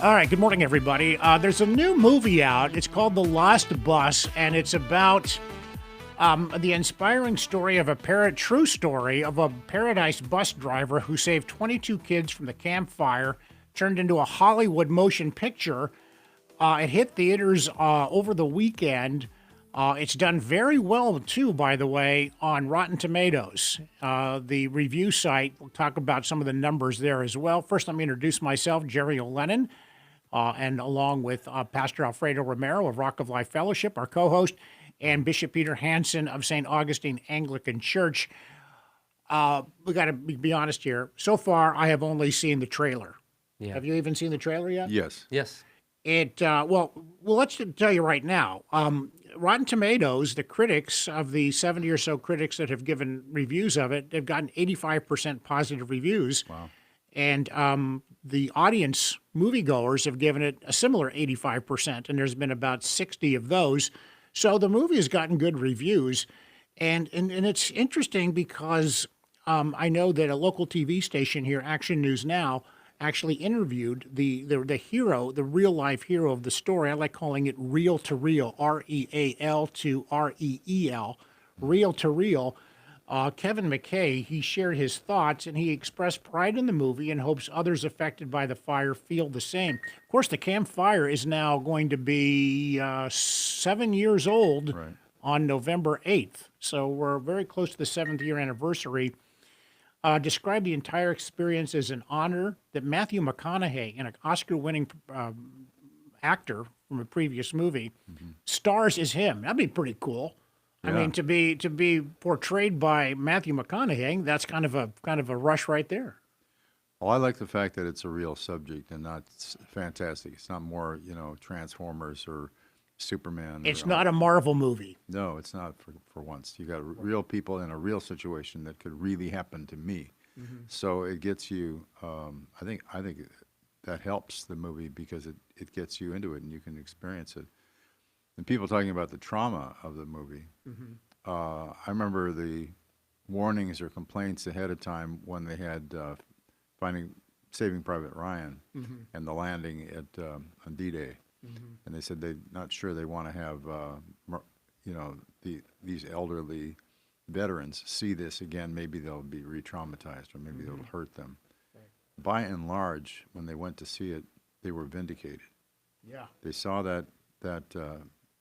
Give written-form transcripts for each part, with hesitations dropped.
All right, good morning, everybody. There's a new movie out. It's called The Lost Bus, and it's about the inspiring story of true story of a Paradise bus driver who saved 22 kids from the campfire, turned into a Hollywood motion picture. It hit theaters over the weekend. It's done very well, too, by the way, on Rotten Tomatoes. The review site, we'll talk about some of the numbers there as well. First, let me introduce myself, Jerry O'Lennon. And along with Pastor Alfredo Romero of Rock of Life Fellowship, our co-host, and Bishop Peter Hansen of St. Augustine Anglican Church. We got to be honest here. So far, I have only seen the trailer. Yeah. Have you even seen the trailer yet? Yes. Yes. Well, let's tell you right now. Rotten Tomatoes, the critics of the 70 or so critics that have given reviews of it, they've gotten 85% positive reviews. Wow. And the audience moviegoers have given it a similar 85%, and there's been about 60 of those. So the movie has gotten good reviews. And it's interesting because I know that a local TV station here, Action News Now, actually interviewed the hero, the real-life hero of the story. I like calling it reel to reel, R-E-A-L to R-E-E-L, reel to reel. Kevin McKay, he shared his thoughts, and he expressed pride in the movie and hopes others affected by the fire feel the same. Of course, the campfire is now going to be 7 years old on November 8th. So we're very close to the 7th year anniversary. Described the entire experience as an honor that Matthew McConaughey, an Oscar-winning actor from a previous movie, stars as him. That'd be pretty cool. Yeah. I mean, to be portrayed by Matthew McConaughey, that's kind of a rush right there. Well, I like the fact that it's a real subject and not fantastic. It's not more, Transformers or Superman. It's not a Marvel movie. No, it's not for once. You got real people in a real situation that could really happen to me. Mm-hmm. So it gets you. I think that helps the movie because it gets you into it and you can experience it. And people talking about the trauma of the movie. Mm-hmm. I remember the warnings or complaints ahead of time when they had Saving Private Ryan and the landing at on D-Day. Mm-hmm. And they said they're not sure they want to have, these elderly veterans see this again. Maybe they'll be re-traumatized or maybe it'll hurt them. Right. By and large, when they went to see it, they were vindicated. Yeah. They saw that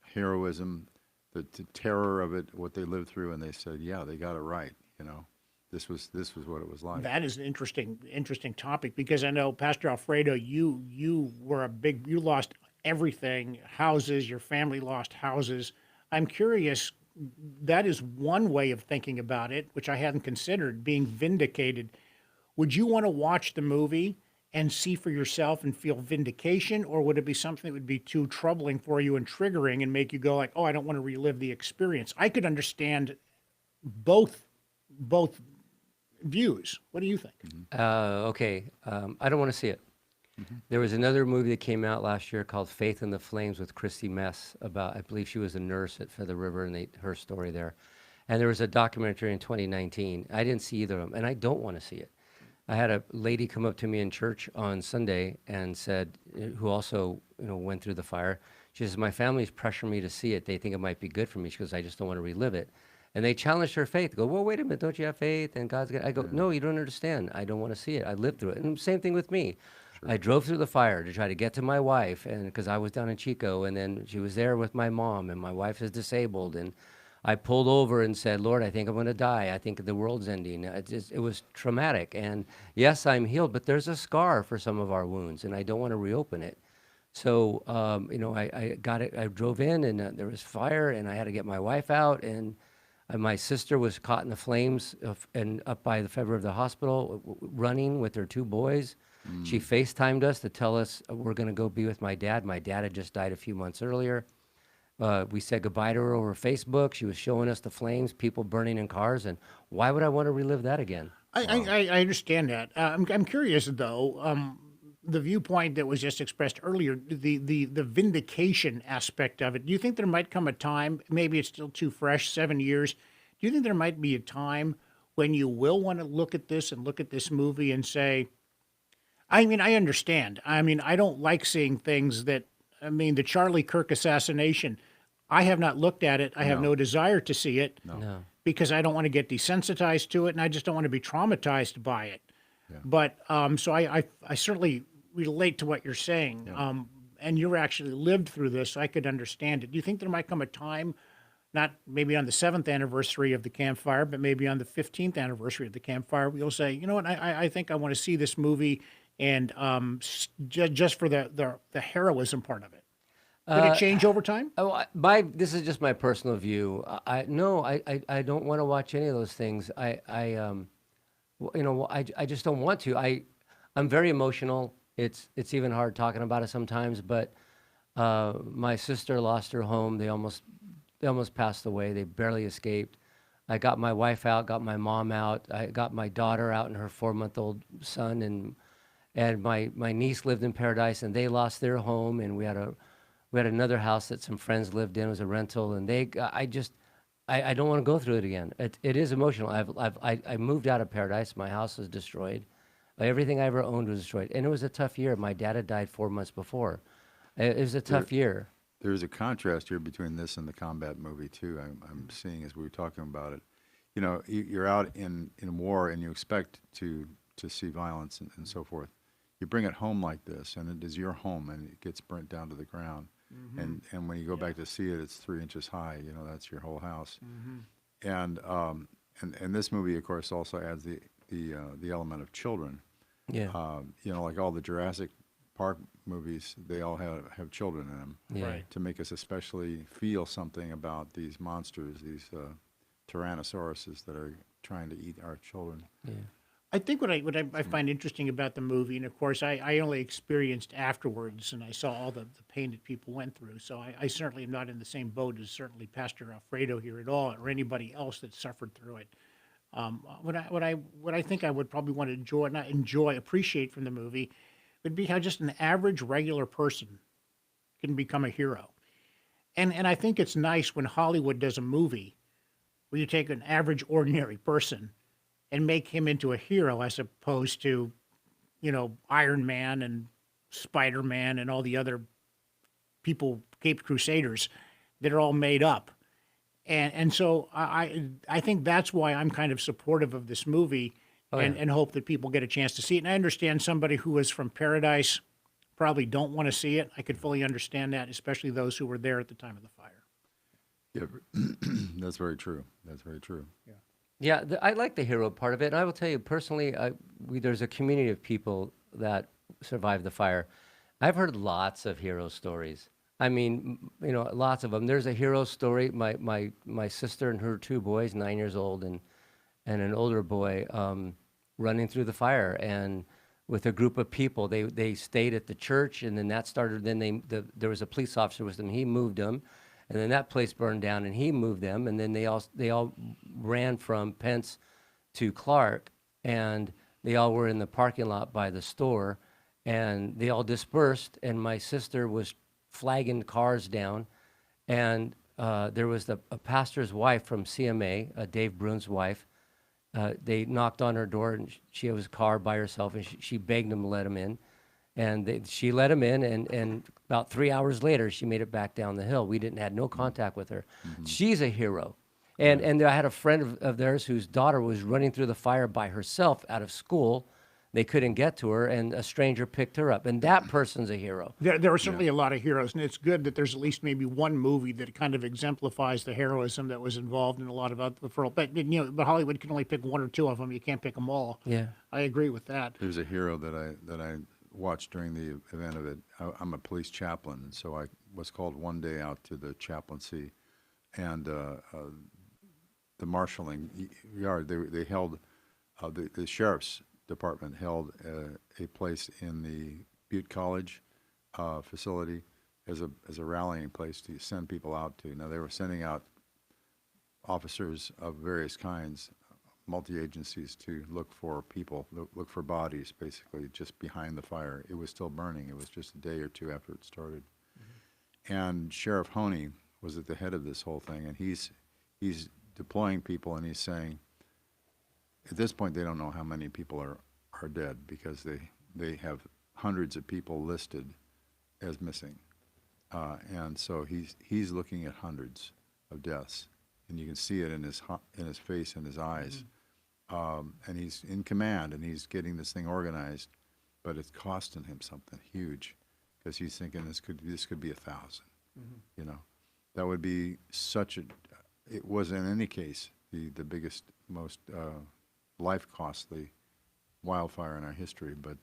heroism, the terror of it, what they lived through, and they said, yeah, they got it right, This was what it was like. That is an interesting topic because I know, Pastor Alfredo, you were you lost everything, houses, your family lost houses. I'm curious, that is one way of thinking about it, which I hadn't considered, being vindicated. Would you want to watch the movie and see for yourself and feel vindication, or would it be something that would be too troubling for you and triggering and make you go like, oh, I don't want to relive the experience? I could understand both views. What do you think? Okay. I don't want to see it. Mm-hmm. There was another movie that came out last year called Faith in the Flames with Christy Mess about, I believe she was a nurse at Feather River, and her story there. And there was a documentary in 2019. I didn't see either of them, and I don't want to see it. I had a lady come up to me in church on Sunday and said, who also went through the fire. She says, my family's pressuring me to see it. They think it might be good for me. She goes, I just don't want to relive it. And they challenged her faith. Go, well, wait a minute, don't you have faith? And God's good. I go, no, you don't understand. I don't want to see it. I lived through it. And same thing with me. Sure. I drove through the fire to try to get to my wife, and because I was down in Chico, and then she was there with my mom, and my wife is disabled, and I pulled over and said, Lord, I think I'm going to die. I think the world's ending. It was traumatic. And yes, I'm healed, but there's a scar for some of our wounds, and I don't want to reopen it. So, I got it. I drove in, and there was fire, and I had to get my wife out, and my sister was caught in the flames and up by the Feather River hospital, running with her two boys. She FaceTimed us to tell us we're going to go be with my dad. My dad had just died a few months earlier. We said goodbye to her over Facebook. She was showing us the flames, people burning in cars, and why would I want to relive that again? I understand that. I'm curious, though, the viewpoint that was just expressed earlier, the vindication aspect of it. Do you think there might come a time, maybe it's still too fresh, 7 years, do you think there might be a time when you will want to look at this movie and say, I mean, I understand. I mean, I don't like seeing things that, I mean, the Charlie Kirk assassination, I have not looked at it. I have No, no desire to see it no. No. because I don't want to get desensitized to it and I just don't want to be traumatized by it. Yeah. But so I certainly relate to what you're saying. Yeah. And you're actually lived through this, so I could understand it. Do you think there might come a time, not maybe on the 7th anniversary of the campfire, but maybe on the 15th anniversary of the campfire, you'll say, you know what, I think I want to see this movie and just for the heroism part of it. Did it change over time? Oh, this is just my personal view. I don't want to watch any of those things. I just don't want to. I'm very emotional. It's even hard talking about it sometimes. But my sister lost her home. They almost passed away. They barely escaped. I got my wife out, got my mom out. I got my daughter out and her 4-month-old son, and my niece lived in Paradise, and they lost their home, and we had another house that some friends lived in. It was a rental, and I don't want to go through it again. It is emotional. I moved out of Paradise. My house was destroyed. Everything I ever owned was destroyed, and it was a tough year. My dad had died 4 months before. It was a tough year. There's a contrast here between this and the combat movie too. I'm seeing as we were talking about it. You know, you're out in war and you expect to see violence and so forth. You bring it home like this, and it is your home, and it gets burnt down to the ground. And when you go back to see it, it's 3 inches high. You know, that's your whole house. And this movie, of course, also adds the element of children. Yeah. You know, like all the Jurassic Park movies, they all have children in them. Yeah. Right. To make us especially feel something about these monsters, these tyrannosauruses that are trying to eat our children. Yeah. I think what I find interesting about the movie, and of course I only experienced afterwards, and I saw all the pain that people went through. So I certainly am not in the same boat as certainly Pastor Alfredo here at all, or anybody else that suffered through it. What I think I would probably want to appreciate from the movie would be how just an average regular person can become a hero. And I think it's nice when Hollywood does a movie where you take an average ordinary person and make him into a hero as opposed to, Iron Man and Spider-Man and all the other people, Caped Crusaders, that are all made up. And so I think that's why I'm kind of supportive of this movie and hope that people get a chance to see it. And I understand somebody who is from Paradise probably don't want to see it. I could fully understand that, especially those who were there at the time of the fire. Yeah, that's very true. That's very true. Yeah, I like the hero part of it. And I will tell you personally, there's a community of people that survived the fire. I've heard lots of hero stories. I mean, lots of them. There's a hero story. My sister and her 2 boys, 9 years old, and an older boy, running through the fire, and with a group of people. They stayed at the church, and then that started. Then there was a police officer with them. He moved them. And then that place burned down, and he moved them. And then they all ran from Pence to Clark, and they all were in the parking lot by the store, and they all dispersed. And my sister was flagging cars down, and there was a pastor's wife from CMA, Dave Brune's wife. They knocked on her door, and she was a car by herself, and she begged them to let him in. And she let him in, and about 3 hours later, she made it back down the hill. We had no contact with her. She's a hero. And I had a friend of theirs whose daughter was running through the fire by herself out of school. They couldn't get to her, and a stranger picked her up. And that person's a hero. There are certainly a lot of heroes, and it's good that there's at least maybe one movie that kind of exemplifies the heroism that was involved in a lot of other. But Hollywood can only pick 1 or 2 of them. You can't pick them all. Yeah. I agree with that. There's a hero that I watched during the event of it. I'm a police chaplain, and so I was called one day out to the chaplaincy, and the marshaling yard. They held the sheriff's department held a place in the Butte College facility as a rallying place to send people out to. Now they were sending out officers of various kinds, multi-agencies, to look for people, look for bodies, basically, just behind the fire. It was still burning. It was just a day or 2 after it started. And Sheriff Honey was at the head of this whole thing, and he's deploying people, and he's saying, at this point, they don't know how many people are dead because they have hundreds of people listed as missing. And so he's looking at hundreds of deaths, and you can see it in his face and his eyes. And he's in command, and he's getting this thing organized, but it's costing him something huge, because he's thinking this could be 1,000. You know, that would be such a. It was in any case the biggest, most life costly wildfire in our history, but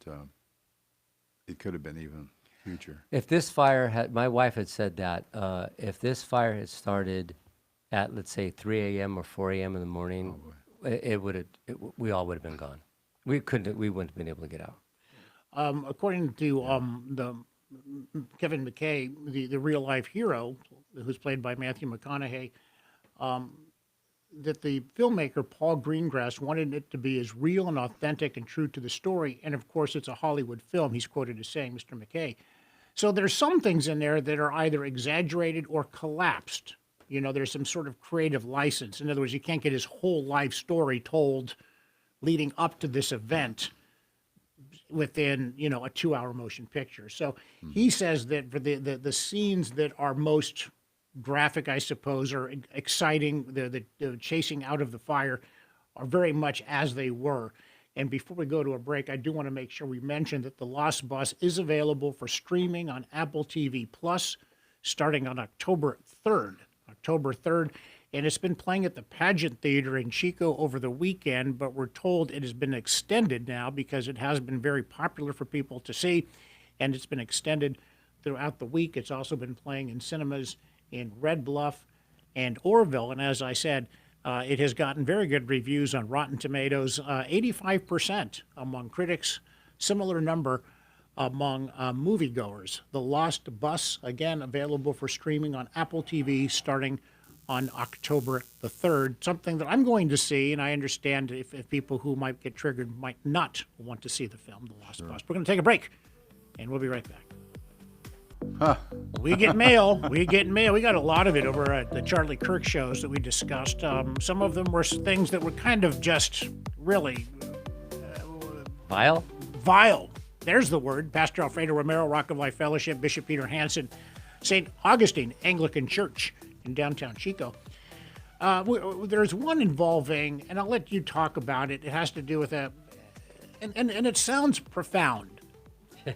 it could have been even huger. If this fire had, my wife had said that, if this fire had started at, let's say, 3 a.m. or 4 a.m. in the morning, we all would have been gone. We wouldn't have been able to get out. According to the Kevin McKay, the real life hero, who's played by Matthew McConaughey, that the filmmaker Paul Greengrass wanted it to be as real and authentic and true to the story. And of course, it's a Hollywood film. He's quoted as saying, Mr. McKay. So there's some things in there that are either exaggerated or collapsed. You know, there's some sort of creative license. In other words, you can't get his whole life story told leading up to this event within, you know, a 2-hour motion picture. So he says that for the scenes that are most graphic, I suppose, or exciting, the chasing out of the fire, are very much as they were. And before we go to a break, I do want to make sure we mention that The Lost Bus is available for streaming on Apple TV Plus starting on October 3rd. And it's been playing at the Pageant Theater in Chico over the weekend, but we're told it has been extended now because it has been very popular for people to see, and it's been extended throughout the week. It's also been playing in cinemas in Red Bluff and Orville, and as I said, it has gotten very good reviews on Rotten Tomatoes, 85% among critics, similar number among moviegoers. The Lost Bus, again, available for streaming on Apple TV starting on October the 3rd, something that I'm going to see, and I understand if people who might get triggered might not want to see the film, The Lost Bus. We're going to take a break, and we'll be right back. We get mail. We got a lot of it over at the Charlie Kirk shows that we discussed. Some of them were things that were kind of just really Vile? Vile. There's the word. Pastor Alfredo Romero, Rock of Life Fellowship, Bishop Peter Hansen, St. Augustine Anglican Church in downtown Chico. There's one involving, and I'll let you talk about it. It has to do with and it sounds profound.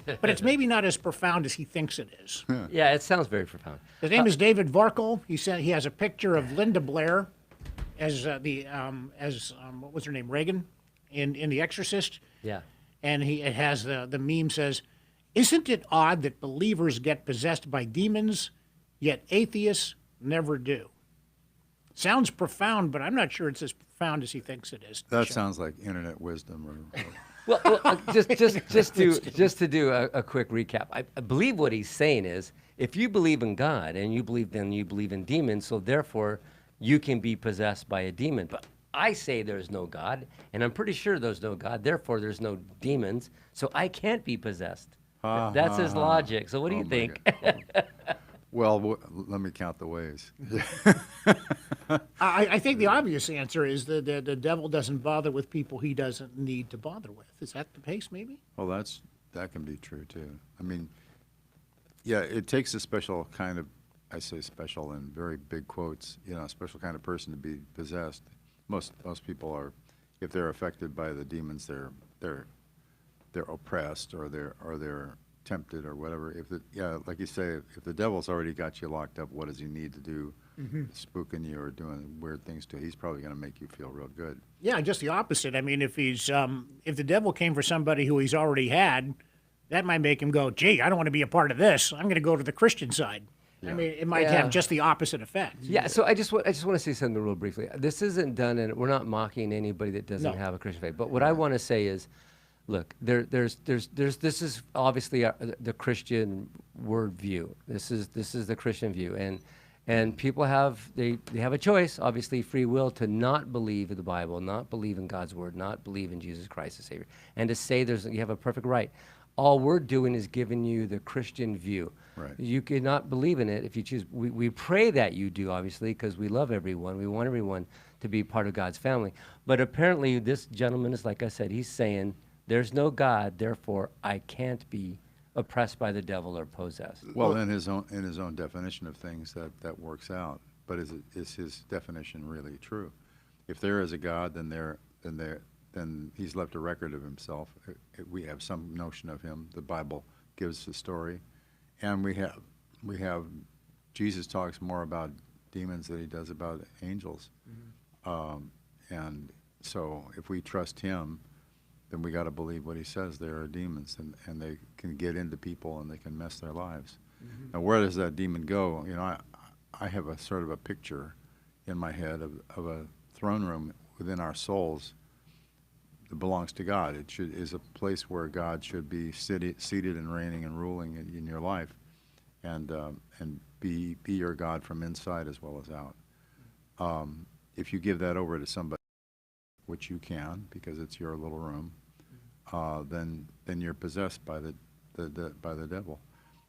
But it's maybe not as profound as he thinks it is. Yeah, it sounds very profound. His name is David Varkle. He said he has a picture of Linda Blair as what was her name, Reagan, in The Exorcist. Yeah. And it has the meme says, "Isn't it odd that believers get possessed by demons, yet atheists never do?" Sounds profound, but I'm not sure it's as profound as he thinks it is. That sounds like internet wisdom. Well, just to do a quick recap, I believe what he's saying is, if you believe in God and you believe in demons, so therefore you can be possessed by a demon. But I say there's no God, and I'm pretty sure there's no God, therefore there's no demons, so I can't be possessed. That's his logic. So what do you think? Well, let me count the ways. I think the obvious answer is that the devil doesn't bother with people he doesn't need to bother with. Is that the case, maybe? Well, that can be true, too. I mean, yeah, it takes a special kind of, I say special in very big quotes, a special kind of person to be possessed. Most people are, if they're affected by the demons, they're oppressed or they're tempted or whatever. Like you say, if the devil's already got you locked up, what does he need to do? Spooking you or doing weird things to you? He's probably going to make you feel real good. Yeah, just the opposite. I mean, if if the devil came for somebody who he's already had, that might make him go, "Gee, I don't want to be a part of this. I'm going to go to the Christian side." Yeah. I mean, it might have just the opposite effect. Yeah. So I just want to say something real briefly. This isn't done, and we're not mocking anybody that doesn't have a Christian faith. But what I want to say is, look, there's this is obviously the Christian worldview. This is the Christian view, and people have they have a choice, obviously free will, to not believe in the Bible, not believe in God's word, not believe in Jesus Christ as Savior, and to say you have a perfect right. All we're doing is giving you the Christian view. Right. You cannot believe in it if you choose. We pray that you do, obviously, because we love everyone. We want everyone to be part of God's family. But apparently, this gentleman is, like I said, he's saying There's no God, therefore I can't be oppressed by the devil or possessed. Well, in his own definition of things, that works out. But is his definition really true? If there is a God, then he's left a record of himself. We have some notion of him. The Bible gives the story, and we have Jesus talks more about demons than he does about angels. And so if we trust him, then we got to believe what he says. There are demons, and they can get into people and they can mess their lives. Now, where does that demon go? You know, I have a sort of a picture in my head of a throne room within our souls that belongs to God. It is a place where God should be seated and reigning and ruling in your life, and be your God from inside as well as out. If you give that over to somebody, which you can because it's your little room, then you're possessed by the devil,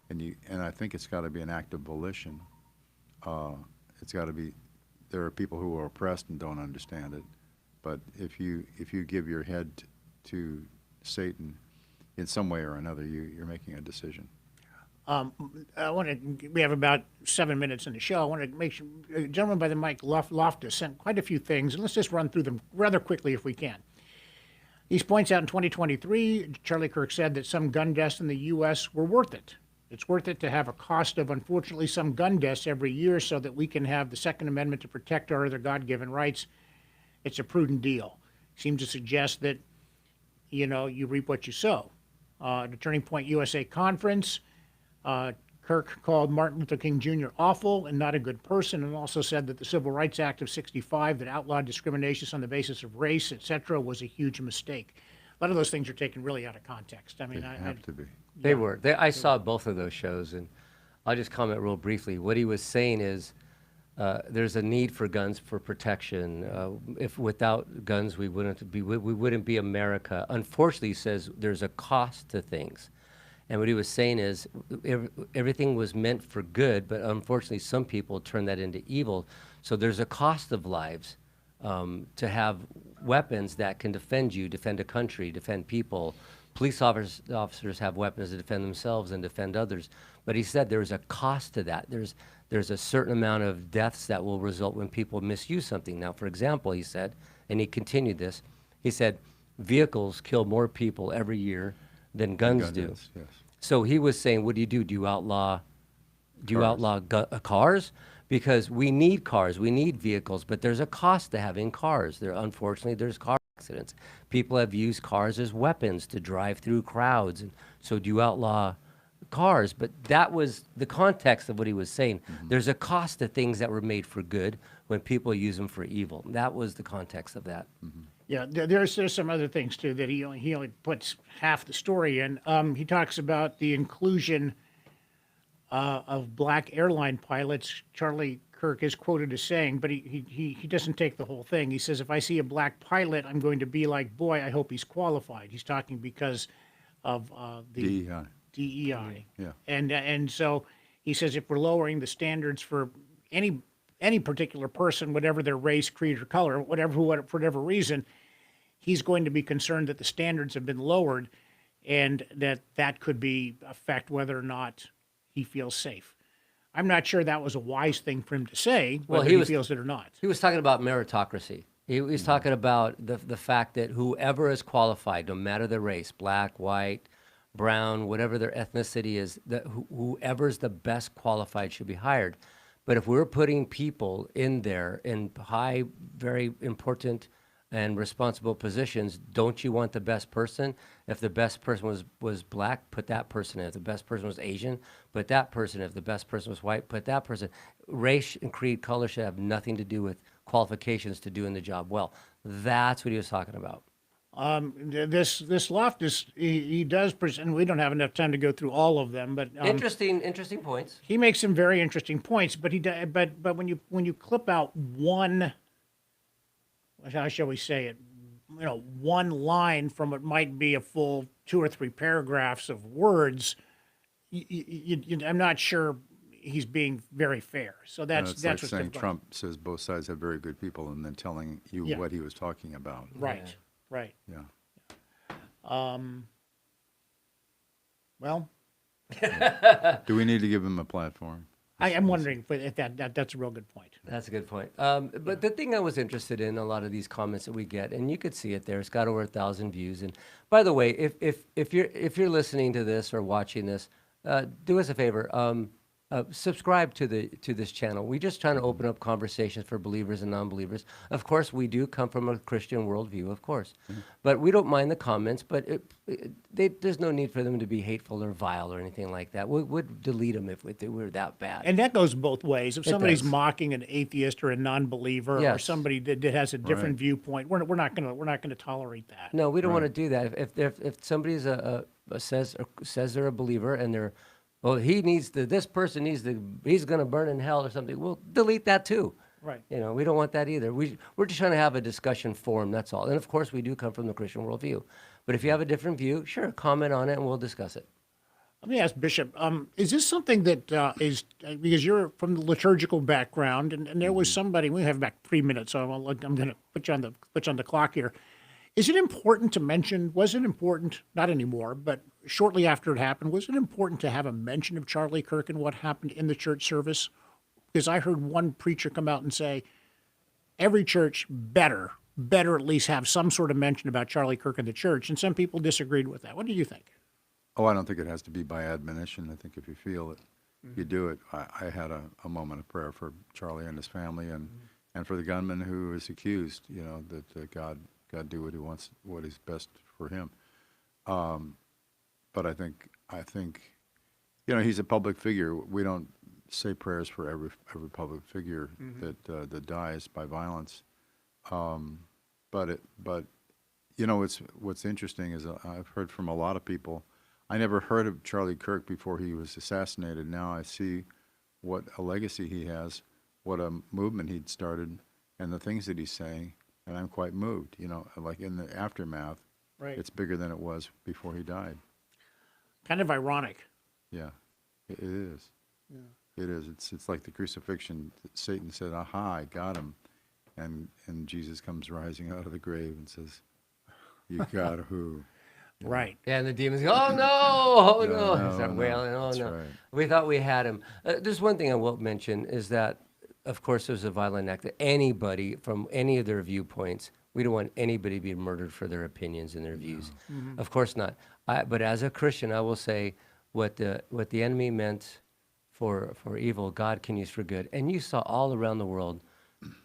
and I think it's got to be an act of volition. It's got to be. There are people who are oppressed and don't understand it, but if you give your head to Satan in some way or another, you're making a decision. We have about 7 minutes in the show. I want to make sure, a gentleman by the mic, Loftus, sent quite a few things, and let's just run through them rather quickly if we can. He points out in 2023, Charlie Kirk said that some gun deaths in the U.S. were worth it. It's worth it to have a cost of, unfortunately, some gun deaths every year so that we can have the Second Amendment to protect our other God-given rights. It's a prudent deal. Seems to suggest that, you reap what you sow. The Turning Point USA Conference, Kirk called Martin Luther King Jr. awful and not a good person, and also said that the Civil Rights Act of '65 that outlawed discrimination on the basis of race, etc., was a huge mistake. A lot of those things are taken really out of context. I mean, They have to be. They were. I saw both of those shows, and I'll just comment real briefly. What he was saying is there's a need for guns for protection. If without guns, we wouldn't be America. Unfortunately, he says there's a cost to things. And what he was saying is everything was meant for good, but unfortunately some people turn that into evil. So there's a cost of lives to have weapons that can defend you, defend a country, defend people. Police officers have weapons to defend themselves and defend others. But he said there's a cost to that. There's a certain amount of deaths that will result when people misuse something. Now, for example, he said, and he continued this, he said, vehicles kill more people every year than guns do. Yes. So he was saying, what do? Do you outlaw cars? Because we need cars, we need vehicles, but there's a cost to having cars. Unfortunately, there's car accidents. People have used cars as weapons to drive through crowds. And so do you outlaw cars? But that was the context of what he was saying. There's a cost to things that were made for good when people use them for evil. That was the context of that. Yeah, there's some other things too that he only puts half the story in. He talks about the inclusion of black airline pilots. Charlie Kirk is quoted as saying, but he doesn't take the whole thing. He says, if I see a black pilot, I'm going to be like, boy, I hope he's qualified. He's talking because of the DEI. Yeah. And so he says, if we're lowering the standards for any particular person, whatever their race, creed, or color, for whatever reason, he's going to be concerned that the standards have been lowered and that could affect whether or not he feels safe. I'm not sure that was a wise thing for him to say, whether he feels it or not. He was talking about meritocracy. He was talking about the fact that whoever is qualified, no matter the race, black, white, brown, whatever their ethnicity is, that whoever's the best qualified should be hired. But if we're putting people in there in high, very important and responsible positions, don't you want the best person? If the best person was black, put that person in. If the best person was Asian, put that person in. If the best person was white, put that person. Race and creed, color should have nothing to do with qualifications to doing the job well. That's what he was talking about. This Loftus, he does present. We don't have enough time to go through all of them, but Interesting points. he makes some very interesting points. But but when you clip out one, how shall we say it, one line from what might be a full 2 or 3 paragraphs of words, I'm not sure he's being very fair. So that's it's like what's saying difficult. Trump says both sides have very good people, and then telling you what he was talking about. Right. Yeah. Well, Do we need to give him a platform? I am wondering if that's a real good point. That's a good point. But the thing I was interested in, a lot of these comments that we get, and you could see it there. It's got over 1,000 views. And by the way, if you're listening to this or watching this, do us a favor. Subscribe to this channel. We're just trying to open up conversations for believers and non-believers. Of course, we do come from a Christian worldview, of course, but we don't mind the comments. But there's no need for them to be hateful or vile or anything like that. We'd delete them if they were that bad. And that goes both ways. If somebody's does. mocking an atheist or a non-believer or Yes. somebody that has a different Right. viewpoint, we're not gonna tolerate that. No, we don't want to do that. If somebody's says they're a believer and they're, well, this person he's going to burn in hell or something, we'll delete that too. Right. We don't want that either. We're just trying to have a discussion forum, that's all. And of course, we do come from the Christian worldview. But if you have a different view, sure, comment on it and we'll discuss it. Let me ask Bishop, is this something that is, because you're from the liturgical background, and there was somebody, we have about 3 minutes, so I'm going to put you on the clock here. Is it important to mention, was it important, not anymore, but shortly after it happened, was it important to have a mention of Charlie Kirk and what happened in the church service? Because I heard one preacher come out and say, every church better at least have some sort of mention about Charlie Kirk in the church, and some people disagreed with that. What do you think? Oh, I don't think it has to be by admonition. I think if you feel it, you do it. I had a moment of prayer for Charlie and his family, and for the gunman who is accused. That God do what He wants, what is best for him. But I think he's a public figure. We don't say prayers for every public figure that dies by violence. But what's interesting is I've heard from a lot of people. I never heard of Charlie Kirk before he was assassinated. Now I see what a legacy he has, what a movement he'd started, and the things that he's saying, and I'm quite moved. Like in the aftermath, Right. it's bigger than it was before he died. Kind of ironic. Yeah, it is. Yeah. It is. It's like the crucifixion. Satan said, "Aha, I got him," and Jesus comes rising out of the grave and says, "You got who?" Right. Yeah, and the demons go, "Oh no, oh no!" No, They start no, wailing, "Oh that's no!" right. We thought we had him. There's one thing I will mention is that, of course, there's a violent act that anybody from any of their viewpoints. We don't want anybody to be murdered for their opinions and their views. Of course not. But as a Christian, I will say what the enemy meant for evil, God can use for good. And you saw all around the world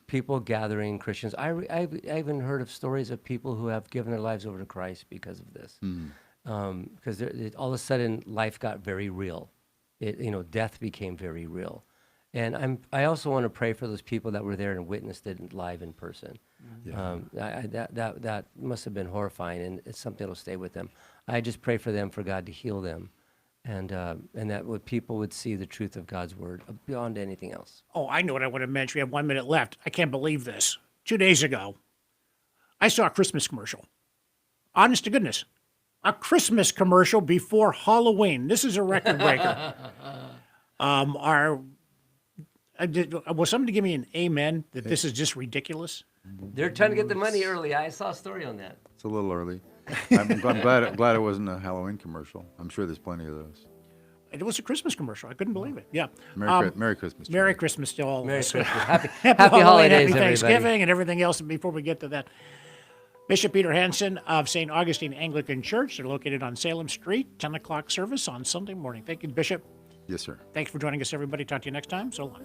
people gathering, Christians. I even heard of stories of people who have given their lives over to Christ because of this. Because all of a sudden, life got very real. Death became very real. And I also want to pray for those people that were there and witnessed it live in person. Yeah. That must have been horrifying, and it's something that'll stay with them. I just pray for them, for God to heal them, and that people would see the truth of God's word beyond anything else. Oh, I know what I want to mention. We have 1 minute left. I can't believe this. 2 days ago, I saw a Christmas commercial. Honest to goodness. A Christmas commercial before Halloween. This is a record breaker. Was somebody give me an amen that this is just ridiculous? They're trying to get the money early. I saw a story on that. It's a little early. I'm glad it wasn't a Halloween commercial. I'm sure there's plenty of those. It was a Christmas commercial. I couldn't believe it. Yeah. Merry Christmas. Merry Charlie. Christmas to all of Merry us. Christmas. Happy Halloween, holidays, happy Thanksgiving, everybody. and everything else before we get to that. Bishop Peter Hansen of St. Augustine Anglican Church. They're located on Salem Street, 10 o'clock service on Sunday morning. Thank you, Bishop. Yes, sir. Thanks for joining us, everybody. Talk to you next time. So long.